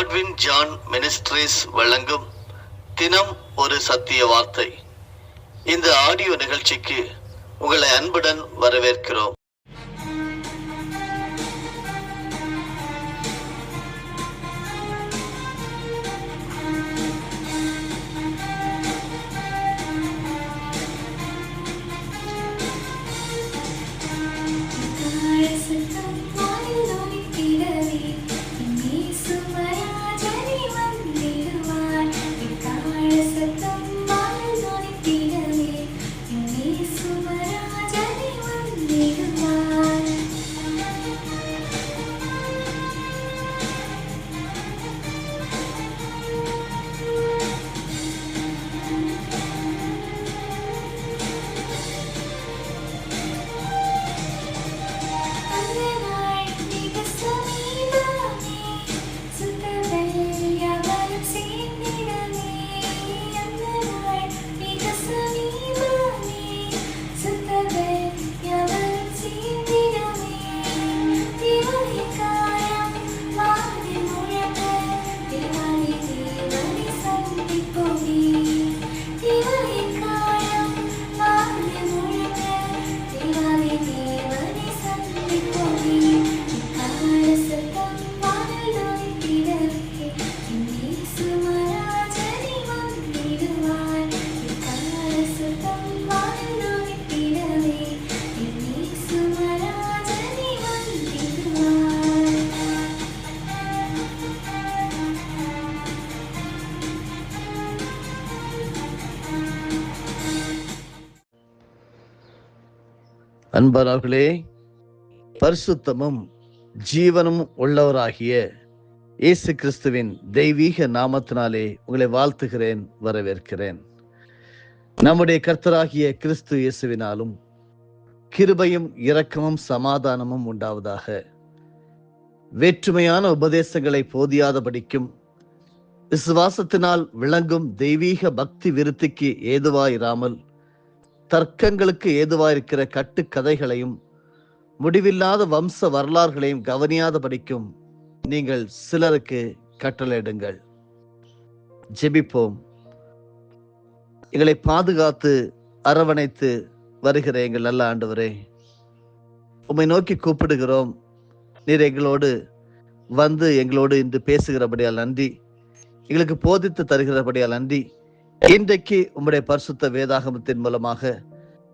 Godwin John ministries வழங்கும் தினம் ஒரு சத்திய வார்த்தை. இந்த ஆடியோ நிகழ்ச்சிக்கு உங்களை அன்புடன் வரவேற்கிறோம். அன்பானவர்களே, பரிசுத்தமும் ஜீவனும் உள்ளவராகிய இயேசு கிறிஸ்துவின் தெய்வீக நாமத்தினாலே உங்களை வாழ்த்துகிறேன், வரவேற்கிறேன். நம்முடைய கர்த்தராகிய கிறிஸ்து இயேசுவினாலும் கிருபையும் இரக்கமும் சமாதானமும் உண்டாவதாக. வேற்றுமையான உபதேசங்களை போதியாதபடிக்கும் விசுவாசத்தினால் விளங்கும் தெய்வீக பக்தி விருத்திக்கு ஏதுவாயிராமல் தர்க்கங்களுக்கு ஏதுவாயிருக்கிற கட்டுக்கதைகளையும் முடிவில்லாத வம்ச வரலாறுகளையும் கவனியாதபடிக்கும் நீங்கள் சிலருக்கு கட்டளையிடுங்கள். ஜெபிப்போம். எங்களை பாதுகாத்து அரவணைத்து வருகிற எங்கள் நல்ல ஆண்டவரே, உம்மை நோக்கி கூப்பிடுகிறோம். நீர் எங்களோடு வந்து எங்களோடு இன்று பேசுகிறபடியால் நன்றி. எங்களுக்கு போதித்து தருகிறபடியால் நன்றி. இன்றைக்கு உம்முடைய பரிசுத்த வேதாகமத்தின் மூலமாக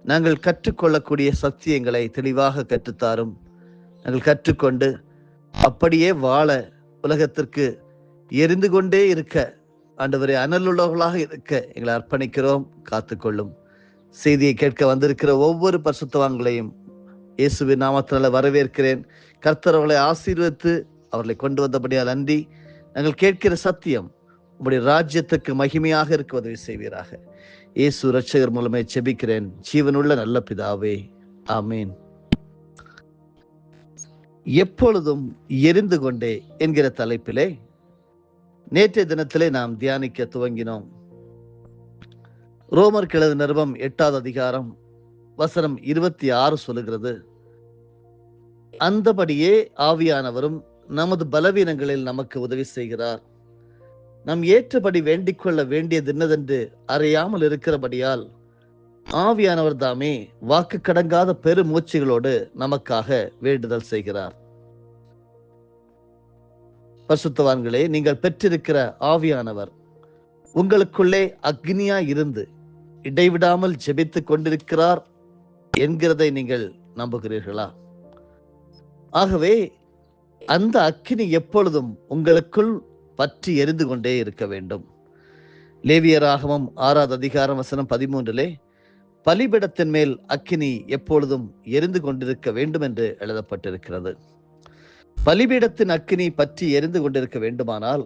நாங்கள் கற்றுக்கொள்ளக்கூடிய சத்தியங்களை தெளிவாக கற்றுத்தாரும். நாங்கள் கற்றுக்கொண்டு அப்படியே வாழ உலகத்திற்கு எரிந்து கொண்டே இருக்க, ஆண்டவரே, அனலுள்ளவர்களாக இருக்க எங்களை அர்ப்பணிக்கிறோம். காத்துக்கொள்ளும். செய்தியை கேட்க வந்திருக்கிற ஒவ்வொரு பரிசுத்தவான்களையும் இயேசுவின் நாமத்தினால வரவேற்கிறேன். கர்த்தர் அவர்களை ஆசீர்வதித்து அவர்களை கொண்டு வந்தபடியால் நன்றி. நாங்கள் கேட்கிற சத்தியம் உம்முடைய ராஜ்யத்துக்கு மகிமையாக இருக்க உதவி செய்வீராக. இயேசு இரட்சகர் மூலமே செபிக்கிறேன், ஜீவனுள்ள நல்ல பிதாவே, ஆமீன். எப்பொழுதும் எரிந்து கொண்டே என்கிற தலைப்பிலே நேற்றைய தினத்திலே நாம் தியானிக்க துவங்கினோம். ரோமர் எழுதின நிருபம் 8வது அதிகாரம் வசனம் 26 சொல்லுகிறது, அந்தபடியே ஆவியானவரும் நமது பலவீனங்களில் நமக்கு உதவி செய்கிறார். நாம் ஏற்றபடி வேண்டிக் கொள்ள வேண்டியது என்னதென்று அறியாமல் இருக்கிறபடியால் ஆவியானவர் தாமே வாக்கு கடங்காத பெருமூச்சுகளோடு நமக்காக வேண்டுதல் செய்கிறார். பரிசுத்தவான்களே, நீங்கள் பெற்றிருக்கிற ஆவியானவர் உங்களுக்குள்ளே அக்னியா இருந்து இடைவிடாமல் ஜெபித்துக் கொண்டிருக்கிறார் என்கிறதை நீங்கள் நம்புகிறீர்களா? ஆகவே அந்த அக்கினி எப்பொழுதும் உங்களுக்குள் பற்றி எரிந்து கொண்டே இருக்க வேண்டும். லேவியராகமம் 6வது அதிகாரம் வசனம் 13 பலிபீடத்தின் மேல் அக்கினி எப்பொழுதும் எரிந்து கொண்டிருக்க வேண்டும் என்று எழுதப்பட்டிருக்கிறது. பலிபீடத்தின் அக்கினி பற்றி எரிந்து கொண்டிருக்க வேண்டுமானால்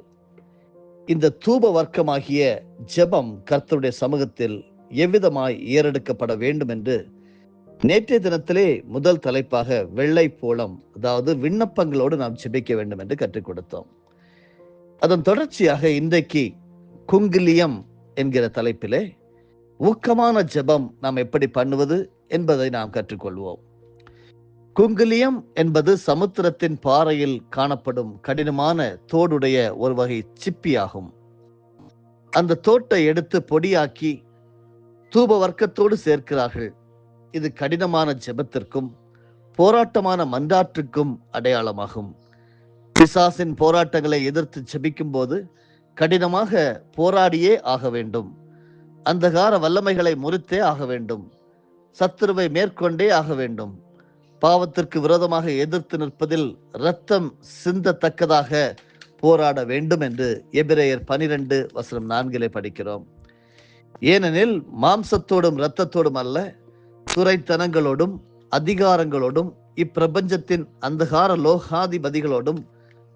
இந்த தூப வர்க்கமாகிய ஜெபம் கர்த்தருடைய சமூகத்தில் எவ்விதமாய் ஏறெடுக்கப்பட வேண்டும் என்று நேற்றைய தினத்திலே முதல் தலைப்பாக வெள்ளை போலம், அதாவது விண்ணப்பங்களோடு நாம் ஜெபிக்க வேண்டும் என்று கற்றுக் கொடுத்தோம். அதன் தொடர்ச்சியாக இன்றைக்கு குங்கிலியம் என்கிற தலைப்பிலே ஊக்கமான ஜெபம் நாம் எப்படி பண்ணுவது என்பதை நாம் கற்றுக்கொள்வோம். குங்குலியம் என்பது சமுத்திரத்தின் பாறையில் காணப்படும் கடினமான தோடுடைய ஒரு வகை சிப்பியாகும். அந்த தோட்டை எடுத்து பொடியாக்கி தூப வர்க்கத்தோடு சேர்க்கிறார்கள். இது கடினமான ஜெபத்திற்கும் போராட்டமான மன்றாற்றுக்கும் அடையாளமாகும். பிசாசின் போராட்டங்களை எதிர்த்து ஜெபிக்கும் போது கடினமாக போராடியே ஆக வேண்டும். அந்தகார வல்லமைகளை முறித்தே ஆக வேண்டும். சத்துருவை மேற்கொண்டே ஆக வேண்டும். பாவத்திற்கு விரோதமாக எதிர்த்து நிற்பதில் இரத்தம் சிந்தத்தக்கதாக போராட வேண்டும் என்று எபிரேயர் 12:4 படிக்கிறோம். ஏனெனில் மாம்சத்தோடும் இரத்தத்தோடும் அல்ல, துரைத்தனங்களோடும் அதிகாரங்களோடும் இப்பிரபஞ்சத்தின் அந்தகார லோகாதிபதிகளோடும்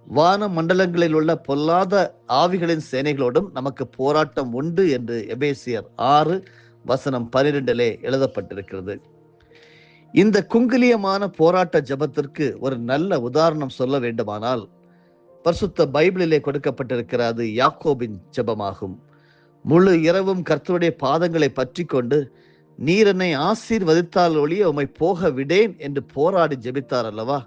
வான மண்டலங்களில் உள்ள பொல்லாத ஆவிகளின் சேனைகளோடும் நமக்கு போராட்டம் உண்டு என்று எபேசியர் 6:12 எழுதப்பட்டிருக்கிறது. இந்த குங்குலியமான போராட்ட ஜபத்திற்கு ஒரு நல்ல உதாரணம் சொல்ல வேண்டுமானால் பரிசுத்த பைபிளிலே கொடுக்கப்பட்டிருக்கிற அது யாக்கோபின் ஜபமாகும். முழு இரவும் கர்த்தருடைய பாதங்களை பற்றி கொண்டு, நீர் என்னை ஆசீர்வதித்தால் ஒழிய உம்மை போக விடேன் என்று போராடி ஜெபித்தார் அல்லவா?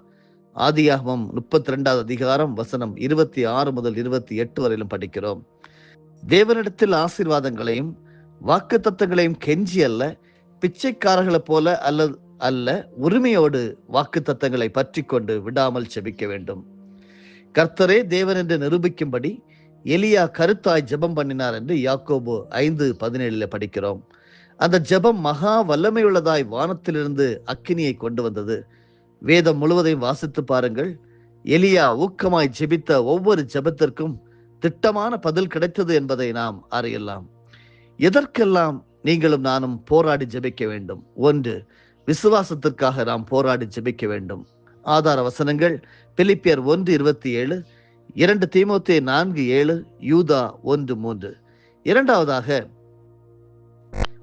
ஆதியாகமம் 32:26 முதல் 28 வரையிலும் படிக்கிறோம். தேவனிடத்தில் ஆசீர்வாதங்களையும் வாக்கு தத்தங்களையும் கெஞ்சி அல்ல, பிச்சைக்காரர்களைப் போல அல்ல உரிமையோடு வாக்கு தத்தங்களை பற்றி கொண்டு விடாமல் ஜெபிக்க வேண்டும். கர்த்தரே தேவன் என்று நிரூபிக்கும்படி எலியா கருத்தாய் ஜெபம் பண்ணினார் என்று யாக்கோபு 5:17 படிக்கிறோம். அந்த ஜெபம் மகா வல்லமையுள்ளதாய் வானத்திலிருந்து அக்கினியை கொண்டு வந்தது. வேதம் முழுவதையும் வாசித்து பாருங்கள். எலியா ஊக்கமாய் ஜெபித்த ஒவ்வொரு ஜெபத்திற்கும் திட்டமான பதில் கிடைத்தது என்பதை நாம் அறியலாம். எதற்கெல்லாம் நீங்களும் நானும் போராடி ஜெபிக்க வேண்டும்? 1, விசுவாசத்திற்காக நாம் போராடி ஜெபிக்க வேண்டும். ஆதார வசனங்கள் பிலிப்பியர் 1:27, 2 தீமோத்தேயு 4:7, யூதா 1:3. இரண்டாவதாக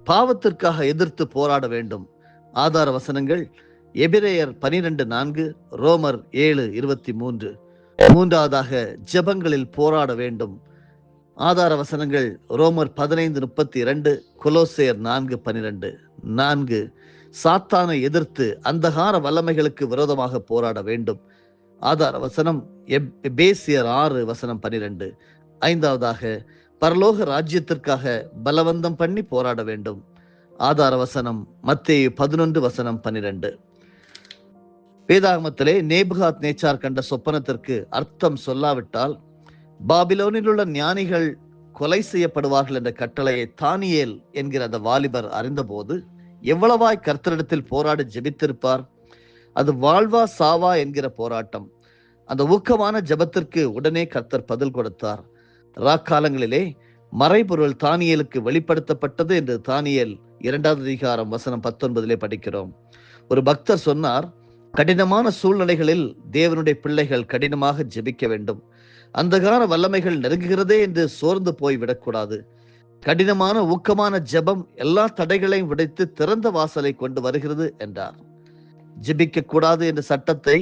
பாவத்திற்காக எதிர்த்து போராட வேண்டும். ஆதார வசனங்கள் எபிரேயர் 12:4, ரோமர் 7:23. மூன்றாவதாக ஜெபங்களில் போராட வேண்டும். ஆதார வசனங்கள் ரோமர் 15:32, கொலோசேயர் 4:12. 4, சாத்தானை எதிர்த்து அந்தகார வல்லமைகளுக்கு விரோதமாக போராட வேண்டும். ஆதார வசனம் எபேசியர் 6:12. ஐந்தாவதாக பரலோக ராஜ்யத்திற்காக பலவந்தம் பண்ணி போராட வேண்டும். ஆதார வசனம் மத்தேயு 11:12. வேதாகமத்திலே நேபுகாத் நேச்சார் கண்ட சொப்பனத்திற்கு அர்த்தம் சொல்லாவிட்டால் பாபிலோனில் உள்ள ஞானிகள் கொலை செய்யப்படுவார்கள் என்ற கட்டளையை தானியேல் என்கிற அந்த வாலிபர் அறிந்தபோது எவ்வளவாய் கர்த்தரிடத்தில் போராடி ஜெபித்திருப்பார். அது வாழ்வா சாவா என்கிற போராட்டம். அந்த ஊக்கமான ஜெபத்திற்கு உடனே கர்த்தர் பதில் கொடுத்தார். ராக்காலங்களிலே மறைபொருள் தானியேலுக்கு வெளிப்படுத்தப்பட்டது என்று தானியேல் 2:19 படிக்கிறோம். ஒரு பக்தர் சொன்னார், கடினமான சூழ்நிலைகளில் தேவனுடைய பிள்ளைகள் கடினமாக ஜெபிக்க வேண்டும். அந்தகார வல்லமைகள் நெருங்குகிறதே என்று சோர்ந்து போய் விடக்கூடாது. கடினமான ஊக்கமான ஜெபம் எல்லா தடைகளையும் விடைத்து திறந்த வாசலை கொண்டு வருகிறது என்றார். ஜெபிக்க கூடாது என்ற சட்டத்தை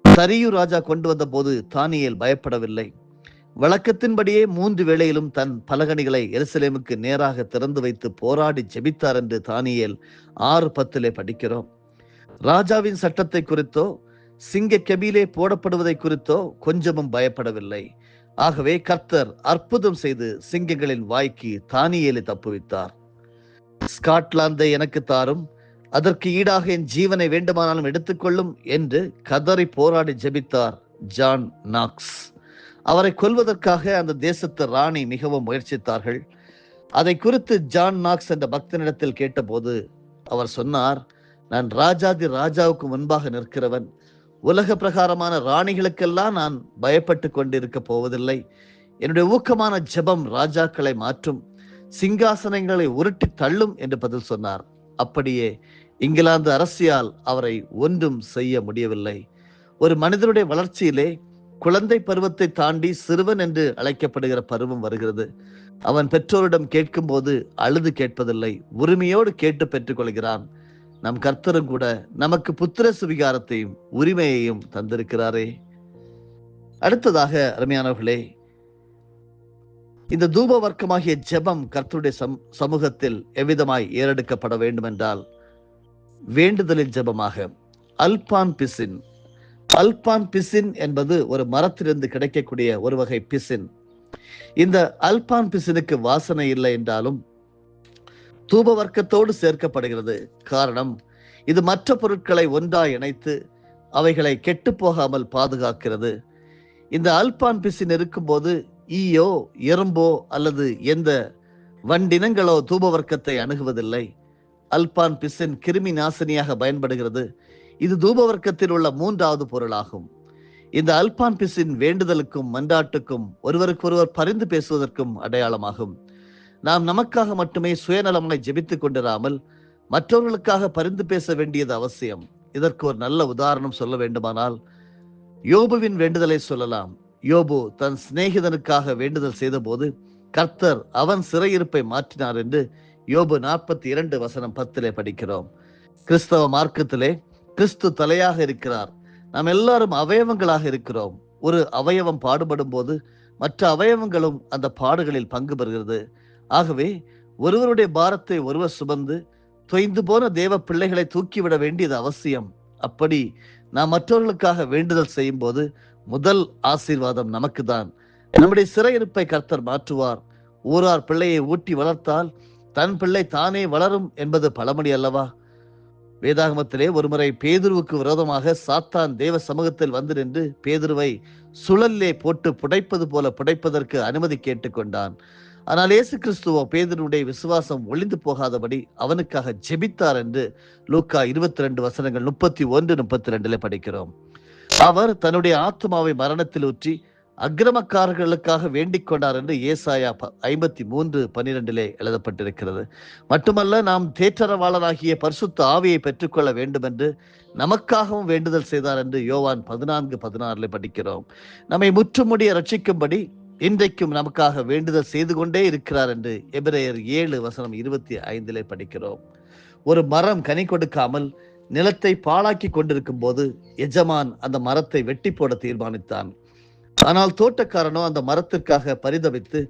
தரியு ராஜா கொண்டு வந்த போது தானியேல் பயப்படவில்லை. வழக்கத்தின்படியே 3 வேளையிலும் தன் பலகணிகளை எருசலேமுக்கு நேராக திறந்து வைத்து போராடி ஜெபித்தார் என்று தானியேல் 6:10 படிக்கிறோம். ராஜாவின் சட்டத்தை குறித்தோ சிங்க கெபிலே போடப்படுவதை குறித்தோ கொஞ்சமும் பயப்படவில்லை. ஆகவே கர்த்தர் அற்புதம் செய்து சிங்கங்களின் வாய்க்கு தானியேலை தப்புவித்தார். ஸ்காட்லாந்தை எனக்கு தாரும், அதற்கு ஈடாக என் ஜீவனை வேண்டுமானாலும் எடுத்துக்கொள்ளும் என்று கதறி போராடி ஜெபித்தார் ஜான் நாக்ஸ். அவரை கொல்வதற்காக அந்த தேசத்து ராணி மிகவும் முயற்சித்தார்கள். அதை குறித்து ஜான் நாக்ஸ் என்ற பக்தனிடத்தில் கேட்டபோது அவர் சொன்னார், நான் ராஜாதி ராஜாவுக்கு முன்பாக நிற்கிறவன். உலக பிரகாரமான ராணிகளுக்கெல்லாம் நான் பயப்பட்டு கொண்டிருக்க போவதில்லை. என்னுடைய ஊக்கமான ஜெபம் ராஜாக்களை மாற்றும், சிங்காசனங்களை உருட்டி தள்ளும் என்று பதில் சொன்னார். அப்படியே இங்கிலாந்து அரசியால் அவரை ஒன்றும் செய்ய முடியவில்லை. ஒரு மனிதனுடைய வளர்ச்சியிலே குழந்தை பருவத்தை தாண்டி சிறுவன் என்று அழைக்கப்படுகிற பருவம் வருகிறது. அவன் பெற்றோரிடம் கேட்கும் போது அழுது கேட்பதில்லை, உரிமையோடு கேட்டு பெற்றுக் கொள்கிறான். நம் கர்த்தரும் கூட நமக்கு புத்திர சுவிகாரத்தையும் உரிமையையும் தந்திருக்கிறாரே. அடுத்ததாக அருமையானவர்களே, இந்த தூப வர்க்கமாகிய ஜெபம் கர்த்தருடைய சமூகத்தில் எவ்விதமாய் ஏறெடுக்கப்பட வேண்டும் என்றால் வேண்டுதலின் ஜெபமாக. அல்பான் பிசின். அல்பான் பிசின் என்பது ஒரு மரத்திலிருந்து கிடைக்கக்கூடிய ஒரு வகை பிசின். இந்த அல்பான் பிசினுக்கு வாசனை இல்லை என்றாலும் தூப வர்க்கத்தோடு சேர்க்கப்படுகிறது. காரணம், இது மற்ற பொருட்களை ஒன்றாய் இணைத்து அவைகளை கெட்டு போகாமல் பாதுகாக்கிறது. இந்த அல்பான் பிசின் இருக்கும்போது ஈயோ எறும்போ அல்லது எந்த வண்டினங்களோ தூப வர்க்கத்தை அணுகுவதில்லை. அல்பான் பிசின் கிருமி நாசினியாக பயன்படுகிறது. இது தூப வர்க்கத்தில் உள்ள 3வது பொருளாகும். இந்த அல்பான் பிசின் வேண்டுதலுக்கும் மன்றாட்டுக்கும் ஒருவருக்கொருவர் பரிந்து பேசுவதற்கும் அடையாளமாகும். நாம் நமக்காக மட்டுமே சுயநலமாய் ஜெபித்துக் கொண்டிராமல் மற்றவர்களுக்காக பரிந்து பேச வேண்டியது அவசியம். இதற்கு ஒரு நல்ல உதாரணம் சொல்ல வேண்டுமானால் யோபுவின் வேண்டுதலை சொல்லலாம். யோபு தன் சிநேகிதனுக்காக வேண்டுதல் செய்த போது கர்த்தர் அவன் சிறையிருப்பை மாற்றினார் என்று யோபு 42:10 படிக்கிறோம். கிறிஸ்தவ மார்க்கத்திலே கிறிஸ்து தலையாக இருக்கிறார். நாம் எல்லாரும் அவயவங்களாக இருக்கிறோம். ஒரு அவயவம் பாடுபடும் போது மற்ற அவயவங்களும் அந்த பாடுகளில் பங்கு பெறுகிறது. ஆகவே ஒருவருடைய பாரத்தை ஒருவர் சுமந்து தொய்ந்து போன தேவ பிள்ளைகளை தூக்கிவிட வேண்டியது அவசியம். அப்படி நாம் மற்றவர்களுக்காக வேண்டுதல் செய்யும் போது முதல் ஆசீர்வாதம் நமக்கு தான். நம்முடைய சிறையிருப்பை கர்த்தர் மாற்றுவார். ஊரார் பிள்ளையை ஊட்டி வளர்த்தால் தன் பிள்ளை தானே வளரும் என்பது பழமொழி அல்லவா? வேதாகமத்திலே ஒருமுறை பேதுருவுக்கு விரோதமாக சாத்தான் தேவ சமூகத்தில் வந்து நின்று பேதுருவை சுழலிலே போட்டு புடைப்பது போல புடைப்பதற்கு அனுமதி கேட்டுக்கொண்டான். ஆனால் இயேசு கிறிஸ்துவோ பேதுருவுடைய விசுவாசம் ஒளிந்து போகாதபடி அவனுக்காக ஜெபித்தார் என்று லூக்கா 22:31-32 படிக்கிறோம். அவர் தன்னுடைய ஆத்மாவை மரணத்தில் ஊற்றி அக்கிரமக்காரர்களுக்காக வேண்டிக் கொண்டார் என்று ஏசாயா 53:12 எழுதப்பட்டிருக்கிறது. மட்டுமல்ல, நாம் தேற்றரவாளராகிய பரிசுத்த ஆவியை பெற்றுக்கொள்ள வேண்டும் என்று நமக்காகவும் வேண்டுதல் செய்தார் என்று யோவான் 14:16 படிக்கிறோம். நம்மை முற்றுமுடிய ரட்சிக்கும்படி இன்றைக்கும் நமக்காக வேண்டுதல் செய்து கொண்டே இருக்கிறார் என்று எபிரேயர் 7:25 படிக்கிறோம். ஒரு மரம் கனி கொடுக்காமல் நிலத்தை பாழாக்கி கொண்டிருக்கும் போது எஜமான் அந்த மரத்தை வெட்டி போட தீர்மானித்தான். ஆனால் தோட்டக்காரனோ அந்த மரத்திற்காக பரிதவித்து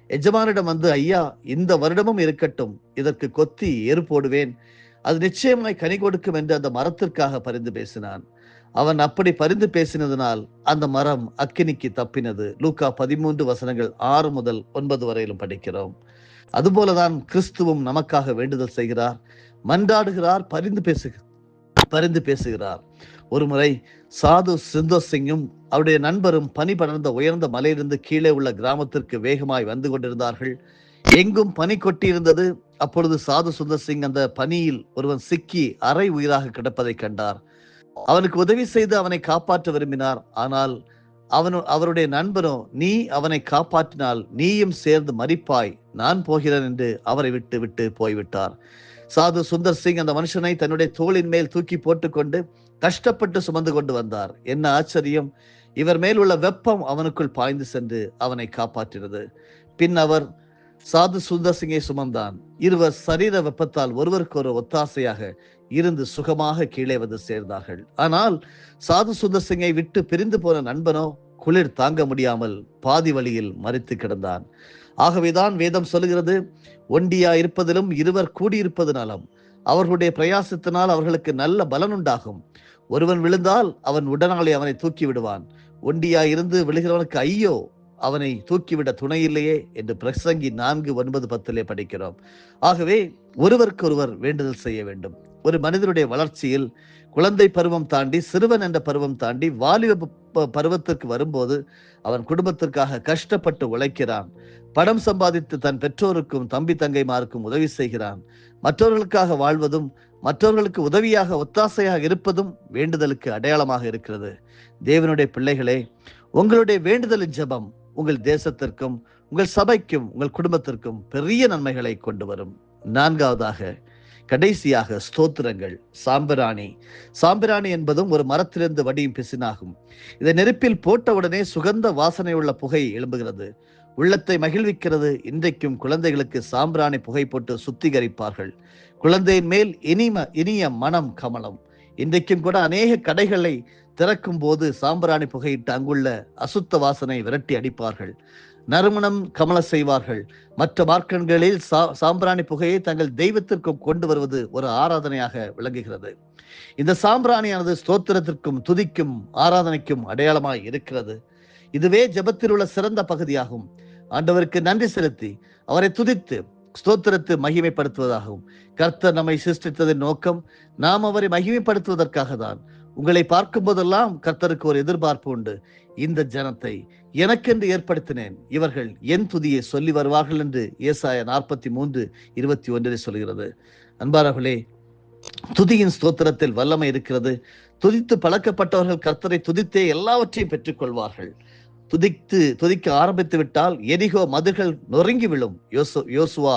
எஜமானிடம் வந்து, ஐயா, இந்த வருடமும் இருக்கட்டும், இதற்கு கொத்தி ஏறு போடுவேன், அது நிச்சயமாய் கனி கொடுக்கும் என்று அந்த மரத்திற்காக பரிந்து பேசினான். அவன் அப்படி பரிந்து பேசினதனால் அந்த மரம் அக்கினிக்கு தப்பினது. லூக்கா 13:6-9 படிக்கிறோம். அதுபோலதான் கிறிஸ்துவும் நமக்காக வேண்டுதல் செய்கிறார், மன்றாடுகிறார், பரிந்து பேசுகிறார். ஒருமுறை சாது சுந்தர் சிங்கும் அவருடைய நண்பரும் பனி படர்ந்த உயர்ந்த மலையிலிருந்து கீழே உள்ள கிராமத்திற்கு வேகமாய் வந்து கொண்டிருந்தார்கள். எங்கும் பனி கொட்டியிருந்தது. அப்பொழுது சாது சுந்தர் சிங் அந்த பனியில் ஒருவன் சிக்கி அரை உயிராக கிடப்பதை கண்டார். அவனுக்கு உதவி செய்து அவனை காப்பாற்ற விரும்பினார். ஆனால் அவருடைய நண்பனோ, நீ அவனை காப்பாற்றினால் நீயும் சேர்ந்து மரிப்பாய், நான் போகிறேன் என்று அவரை விட்டு போய்விட்டார். சாது சுந்தர் சிங் அந்த மனுஷனை தன்னுடைய தோளின் மேல் தூக்கி போட்டுக்கொண்டு கஷ்டப்பட்டு சுமந்து கொண்டு வந்தார். என்ன ஆச்சரியம்! இவர் மேல் உள்ள வெப்பம் அவனுக்குள் பாய்ந்து சென்று அவனை காப்பாற்றினது. பின் அவர் சாது சுந்தர் சிங்கை சுமந்தான். இருவர் சரீர வெப்பத்தால் ஒருவருக்கு ஒரு ஒத்தாசையாக இருந்து சுகமாக கீழே வந்து சேர்ந்தார்கள். ஆனால் சாது சுந்தர் சிங்கை விட்டு பிரிந்து போன நண்பனோ குளிர் தாங்க முடியாமல் பாதி வழியில் மரித்து கிடந்தான். ஆகவேதான் வேதம் சொல்லுகிறது, ஒண்டியா இருப்பதிலும் இருவர் கூடியிருப்பது நலம், அவர்களுடைய பிரயாசத்தினால் அவர்களுக்கு நல்ல பலன் உண்டாகும். ஒருவன் விழுந்தால் அவன் உடனாலே அவனை தூக்கி விடுவான். ஒண்டியா இருந்து விழுகிறவனுக்கு ஐயோ, அவனை தூக்கிவிட துணை இல்லையே என்று பிரசங்கி 4:9-10 படிக்கிறோம். ஆகவே ஒருவருக்கு ஒருவர் வேண்டுதல் செய்ய வேண்டும். ஒரு மனிதனுடைய வளர்ச்சியில் குழந்தை பருவம் தாண்டி சிறுவன் என்ற பருவம் தாண்டி வாலிப பருவத்திற்கு வரும்போது அவன் குடும்பத்திற்காக கஷ்டப்பட்டு உழைக்கிறான். பணம் சம்பாதித்து தன் பெற்றோருக்கும் தம்பி தங்கைமாருக்கும் உதவி செய்கிறான். மற்றவர்களுக்காக வாழ்வதும் மற்றவர்களுக்கு உதவியாக ஒத்தாசையாக இருப்பதும் வேண்டுதலுக்கு அடையாளமாக இருக்கிறது. தேவனுடைய பிள்ளைகளே, உங்களுடைய வேண்டுதலின் ஜெபம் உங்கள் தேசத்திற்கும் உங்கள் சபைக்கும் உங்கள் குடும்பத்திற்கும் பெரிய நன்மைகளை கொண்டு வரும். 4வதாக, கடைசியாக, ஸ்தோத்திரங்கள். சாம்பிராணி என்பதும் ஒரு மரத்திலிருந்து வடியும் பிசினாகும். இதை நெருப்பில் போட்டவுடனே சுகந்த வாசனையுள்ள புகை எழும்புகிறது, உள்ளத்தை மகிழ்விக்கிறது. இன்றைக்கும் குழந்தைகளுக்கு சாம்பிராணி புகை போட்டு சுத்திகரிப்பார்கள். குழந்தையின் மேல் இனிய மனம் கமலம். இன்றைக்கும் கூட அநேக கடைகளை திறக்கும் போது சாம்பிராணி புகையிட்டு அங்குள்ள அசுத்த வாசனை விரட்டி அடிப்பார்கள், நறுமணம் கமல செய்வார்கள். மற்ற மார்க்கங்களில் சாம்பிராணி புகையை தங்கள் தெய்வத்திற்கும் கொண்டு வருவது ஒரு ஆராதனையாக விளங்குகிறது. இந்த சாம்பிராணியானது ஸ்தோத்திரத்திற்கும் துதிக்கும் ஆராதனைக்கும் அடையாளமாய் இருக்கிறது. இதுவே ஜெபத்தில் உள்ள சிறந்த பகுதியாகும். ஆண்டவருக்கு நன்றி செலுத்தி அவரை துதித்து ஸ்தோத்திரத்தை மகிமைப்படுத்துவதாகவும். கர்த்தர் நம்மை சிருஷ்டித்ததின் நோக்கம் நாம் அவரை மகிமைப்படுத்துவதற்காக தான். உங்களை பார்க்கும் போதெல்லாம் கர்த்தருக்கு ஒரு எதிர்பார்ப்பு உண்டு. இந்த ஜனத்தை எனக்கென்று ஏற்படுத்தினேன், இவர்கள் என் துதியை சொல்லி வருவார்கள் என்று ஏசாயா 43:21 சொல்கிறது. அன்பானவர்களே, துதியின் ஸ்தோத்திரத்தில் வல்லமை இருக்கிறது. துதித்து பழக்கப்பட்டவர்கள் கர்த்தரை துதித்தே எல்லாவற்றையும் பெற்றுக்கொள்வார்கள். துதிக்க ஆரம்பித்து விட்டால் எரிகோ மதில்கள் நொறுங்கி விழும். யோசுவா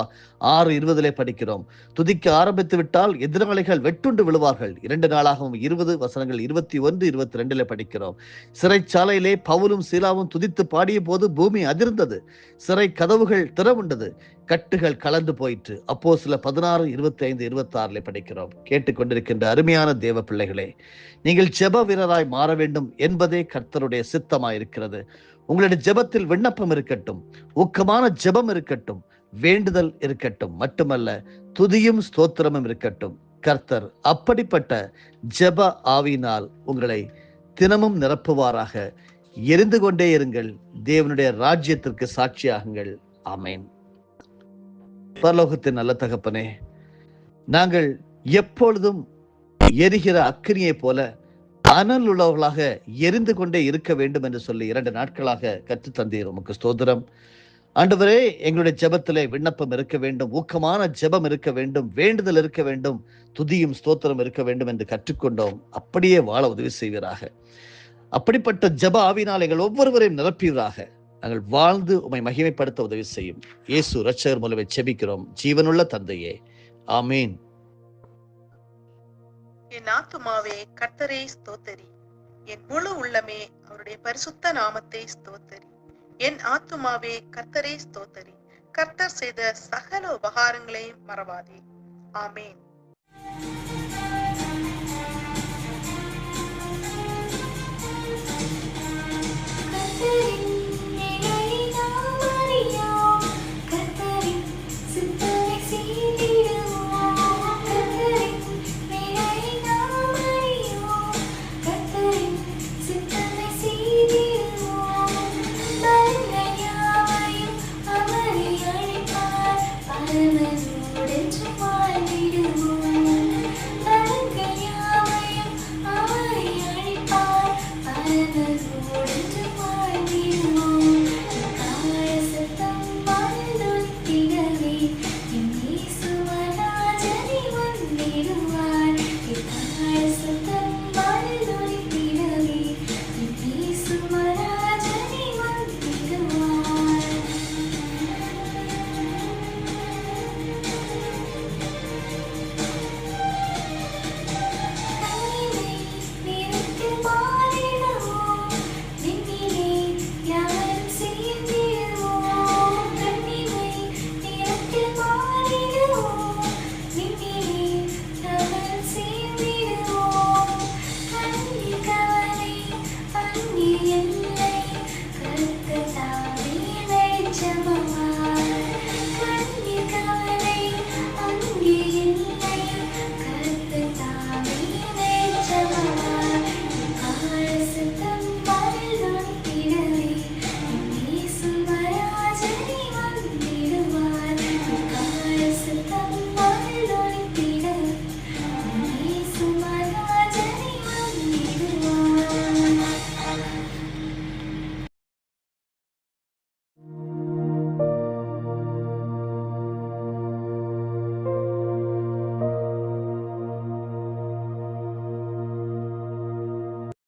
6:20 படிக்கிறோம். துதிக்க ஆரம்பித்து விட்டால் எதிராளிகள் வெட்டுண்டு விழுவார்கள். 2 நாளாகவும் 21-22 படிக்கிறோம். சிறைச்சாலையிலே பவுலும் சீலாவும் துதித்து பாடிய போது பூமி அதிர்ந்தது, சிறை கதவுகள் திறவுண்டது, கட்டுகள் கலந்து போயிற்று. அப்போஸ்தலர் 16:25-26 படிக்கிறோம். கேட்டுக்கொண்டிருக்கின்ற அருமையான தேவ பிள்ளைகளே, நீங்கள் ஜெப வீரராய் மாற வேண்டும் என்பதே கர்த்தருடைய சித்தமாயிருக்கிறது. உங்களுடைய ஜெபத்தில் விண்ணப்பம் இருக்கட்டும், ஊக்கமான ஜெபம் இருக்கட்டும், வேண்டுதல் இருக்கட்டும், மட்டுமல்ல துதியும் ஸ்தோத்திரமும் இருக்கட்டும். கர்த்தர் அப்படிப்பட்ட ஜெப ஆவியினால் உங்களை தினமும் நிரப்புவாராக. எரிந்து கொண்டே இருங்கள். தேவனுடைய ராஜ்யத்திற்கு சாட்சியாகுங்கள். ஆமேன். பரலோகத்தின் நல்ல தகப்பனே, நாங்கள் எப்பொழுதும் எரிகிற அக்கினியை போல அனல் உள்ளவர்களாக எரிந்து கொண்டே இருக்க வேண்டும் என்று சொல்லி 2 நாட்களாக கற்றுத்தந்தீர். உமக்கு ஸ்தோத்திரம். ஆண்டவரே, எங்களுடைய ஜெபத்திலே விண்ணப்பம் இருக்க வேண்டும், ஊக்கமான ஜெபம் இருக்க வேண்டும், வேண்டுதல் இருக்க வேண்டும், துதியும் ஸ்தோத்திரம் இருக்க வேண்டும் என்று கற்றுக்கொண்டோம். அப்படியே வாழ உதவி செய்வீராக. அப்படிப்பட்ட ஜெப ஆவினால் எங்கள் ஒவ்வொருவரையும் நிரப்பீராக. நாங்கள் வாழ்ந்து உம்மை மகிமைப்படுத்த உதவி செய்யும். இயேசு இரட்சகர் மூலமே ஜெபிக்கிறோம் ஜீவனுள்ள தந்தையே, ஆமீன். என் ஆத்துமாவே கர்த்தரை ஸ்தோத்தரி, என் முழு உள்ளமே அவருடைய பரிசுத்த நாமத்தை ஸ்தோத்தரி. என் ஆத்துமாவே கர்த்தரை ஸ்தோத்தரி, கர்த்தர் செய்த சகல உபகாரங்களையும் மறவாதே. ஆமேன்.